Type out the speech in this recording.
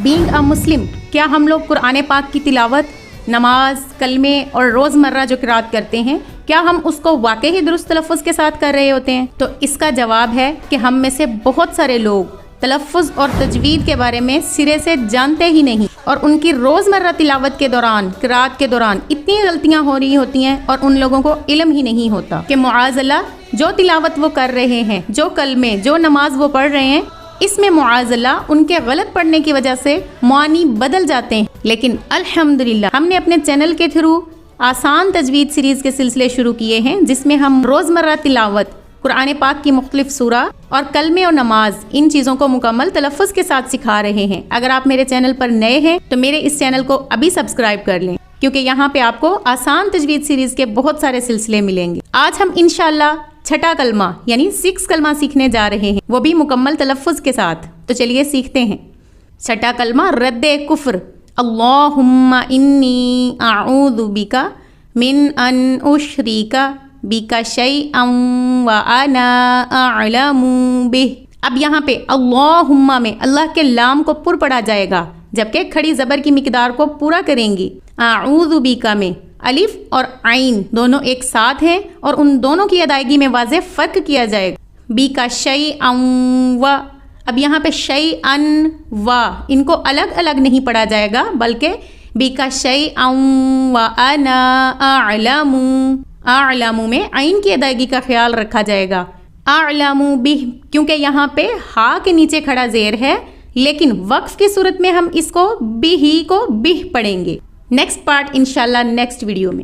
Being a مسلم، کیا ہم لوگ قرآن پاک کی تلاوت، نماز، کلمے اور روزمرہ جو قرات کرتے ہیں، کیا ہم اس کو واقعی درست تلفظ کے ساتھ کر رہے ہوتے ہیں؟ تو اس کا جواب ہے کہ ہم میں سے بہت سارے لوگ تلفظ اور تجوید کے بارے میں سرے سے جانتے ہی نہیں، اور ان کی روزمرہ تلاوت کے دوران، قرات کے دوران اتنی غلطیاں ہو رہی ہوتی ہیں اور ان لوگوں کو علم ہی نہیں ہوتا کہ معاذ اللہ جو تلاوت وہ کر رہے ہیں، جو کلمے، جو نماز وہ پڑھ رہے ہیں، اس میں معاذ اللہ ان کے غلط پڑھنے کی وجہ سے معانی بدل جاتے ہیں۔ لیکن الحمدللہ ہم نے اپنے چینل کے تھرو آسان تجوید سیریز کے سلسلے شروع کیے ہیں، جس میں ہم روزمرہ تلاوت، قرآن پاک کی مختلف سورہ اور کلمے اور نماز، ان چیزوں کو مکمل تلفظ کے ساتھ سکھا رہے ہیں۔ اگر آپ میرے چینل پر نئے ہیں تو میرے اس چینل کو ابھی سبسکرائب کر لیں، کیونکہ یہاں پہ آپ کو آسان تجوید سیریز کے بہت سارے سلسلے ملیں گے۔ آج ہم انشاءاللہ چھٹا کلمہ یعنی 6 کلمہ سیکھنے جا رہے ہیں، وہ بھی مکمل تلفظ کے ساتھ۔ تو چلیے سیکھتے ہیں۔ چھٹا کلمہ رد کفر۔ اللہم انی اعوذ بک من ان اشرک بک شیئا وانا اعلم بہ۔ اب یہاں پہ اللہم میں اللہ کے لام کو پر پڑھا جائے گا، جبکہ کھڑی زبر کی مقدار کو پورا کریں گی۔ اعوذ بک میں الف اور عین دونوں ایک ساتھ ہیں، اور ان دونوں کی ادائیگی میں واضح فرق کیا جائے گا۔ بک شیئا و، اب یہاں پہ شیئا و، ان کو الگ الگ نہیں پڑھا جائے گا، بلکہ بک شیئا وانا اعلم، اعلم میں عین کی ادائیگی کا خیال رکھا جائے گا۔ اعلم بہ، کیونکہ یہاں پہ ہا کے نیچے کھڑا زیر ہے، لیکن وقف کی صورت میں ہم اس کو بہ کو بہ پڑھیں گے۔ نیکسٹ پارٹ انشاءاللہ نیکسٹ ویڈیو میں۔